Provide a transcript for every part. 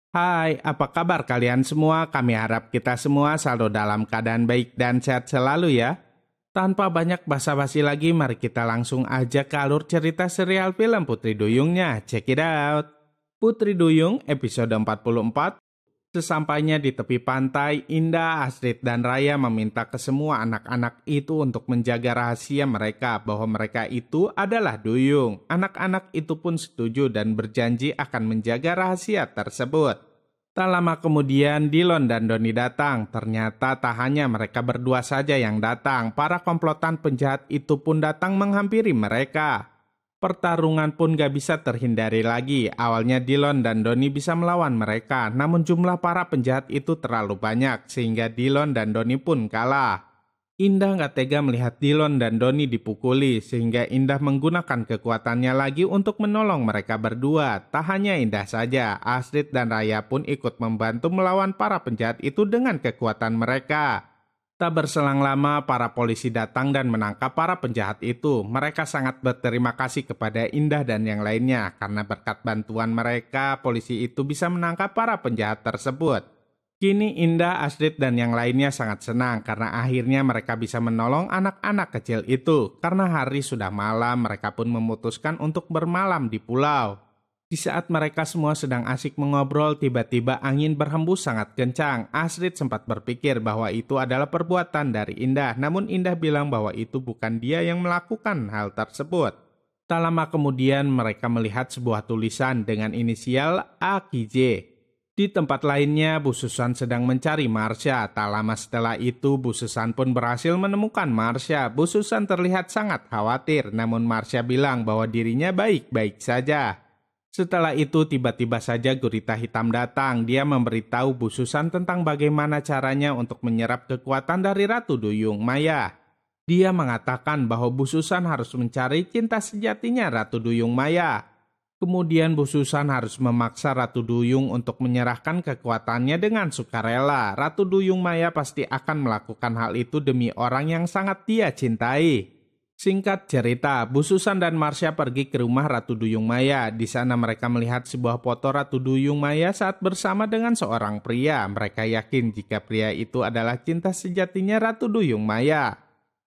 Hai, apa kabar kalian semua? Kami harap kita semua selalu dalam keadaan baik dan sehat selalu ya. Tanpa banyak basa-basi lagi, mari kita langsung aja ke alur cerita serial film Putri Duyungnya. Check it out. Putri Duyung episode 44. Sesampainya di tepi pantai, Indah, Astrid, dan Raya meminta ke semua anak-anak itu untuk menjaga rahasia mereka bahwa mereka itu adalah Duyung. Anak-anak itu pun setuju dan berjanji akan menjaga rahasia tersebut. Tak lama kemudian, Dillon dan Doni datang. Ternyata tak hanya mereka berdua saja yang datang, para komplotan penjahat itu pun datang menghampiri mereka. Pertarungan pun gak bisa terhindari lagi. Awalnya Dillon dan Doni bisa melawan mereka, namun jumlah para penjahat itu terlalu banyak, sehingga Dillon dan Doni pun kalah. Indah gak tega melihat Dillon dan Doni dipukuli, sehingga Indah menggunakan kekuatannya lagi untuk menolong mereka berdua. Tak hanya Indah saja, Astrid dan Raya pun ikut membantu melawan para penjahat itu dengan kekuatan mereka. Tak berselang lama, para polisi datang dan menangkap para penjahat itu. Mereka sangat berterima kasih kepada Indah dan yang lainnya, karena berkat bantuan mereka, polisi itu bisa menangkap para penjahat tersebut. Kini Indah, Astrid, dan yang lainnya sangat senang karena akhirnya mereka bisa menolong anak-anak kecil itu. Karena hari sudah malam, mereka pun memutuskan untuk bermalam di pulau. Di saat mereka semua sedang asik mengobrol, tiba-tiba angin berhembus sangat kencang. Astrid sempat berpikir bahwa itu adalah perbuatan dari Indah, namun Indah bilang bahwa itu bukan dia yang melakukan hal tersebut. Tak lama kemudian mereka melihat sebuah tulisan dengan inisial AKJ. Di tempat lainnya, Bu Susan sedang mencari Marsha. Tak lama setelah itu, Bu Susan pun berhasil menemukan Marsha. Bu Susan terlihat sangat khawatir, namun Marsha bilang bahwa dirinya baik-baik saja. Setelah itu tiba-tiba saja gurita hitam datang. Dia memberitahu Bu Susan tentang bagaimana caranya untuk menyerap kekuatan dari Ratu Duyung Maya. Dia mengatakan bahwa Bu Susan harus mencari cinta sejatinya Ratu Duyung Maya. Kemudian Bu Susan harus memaksa Ratu Duyung untuk menyerahkan kekuatannya dengan sukarela. Ratu Duyung Maya pasti akan melakukan hal itu demi orang yang sangat dia cintai. Singkat cerita, Bu Susan dan Marsha pergi ke rumah Ratu Duyung Maya. Di sana mereka melihat sebuah foto Ratu Duyung Maya saat bersama dengan seorang pria. Mereka yakin jika pria itu adalah cinta sejatinya Ratu Duyung Maya.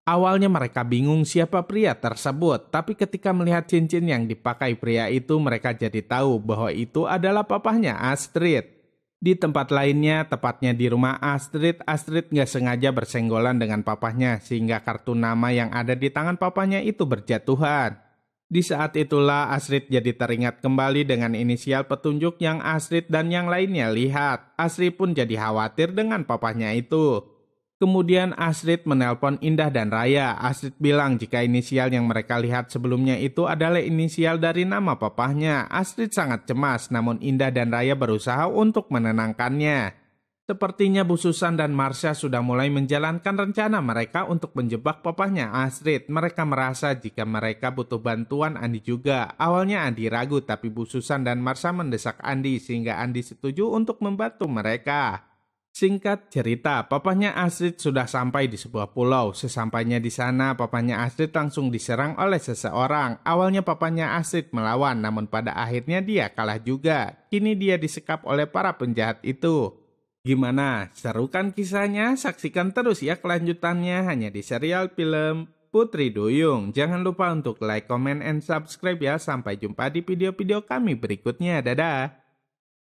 Awalnya mereka bingung siapa pria tersebut, tapi ketika melihat cincin yang dipakai pria itu, mereka jadi tahu bahwa itu adalah papahnya Astrid. Di tempat lainnya, tepatnya di rumah Astrid, Astrid nggak sengaja bersenggolan dengan papahnya sehingga kartu nama yang ada di tangan papahnya itu berjatuhan. Di saat itulah Astrid jadi teringat kembali dengan inisial petunjuk yang Astrid dan yang lainnya lihat. Astrid pun jadi khawatir dengan papahnya itu. Kemudian Astrid menelpon Indah dan Raya. Astrid bilang jika inisial yang mereka lihat sebelumnya itu adalah inisial dari nama papahnya. Astrid sangat cemas, namun Indah dan Raya berusaha untuk menenangkannya. Sepertinya Bu Susan dan Marsha sudah mulai menjalankan rencana mereka untuk menjebak papahnya Astrid. Mereka merasa jika mereka butuh bantuan Andi juga. Awalnya Andi ragu, tapi Bu Susan dan Marsha mendesak Andi sehingga Andi setuju untuk membantu mereka. Singkat cerita, papahnya Astrid sudah sampai di sebuah pulau. Sesampainya di sana, papahnya Astrid langsung diserang oleh seseorang. Awalnya papahnya Astrid melawan, namun pada akhirnya dia kalah juga. Kini dia disekap oleh para penjahat itu. Gimana? Seru kan kisahnya? Saksikan terus ya kelanjutannya hanya di serial film Putri Duyung. Jangan lupa untuk like, comment, and subscribe ya. Sampai jumpa di video-video kami berikutnya. Dadah!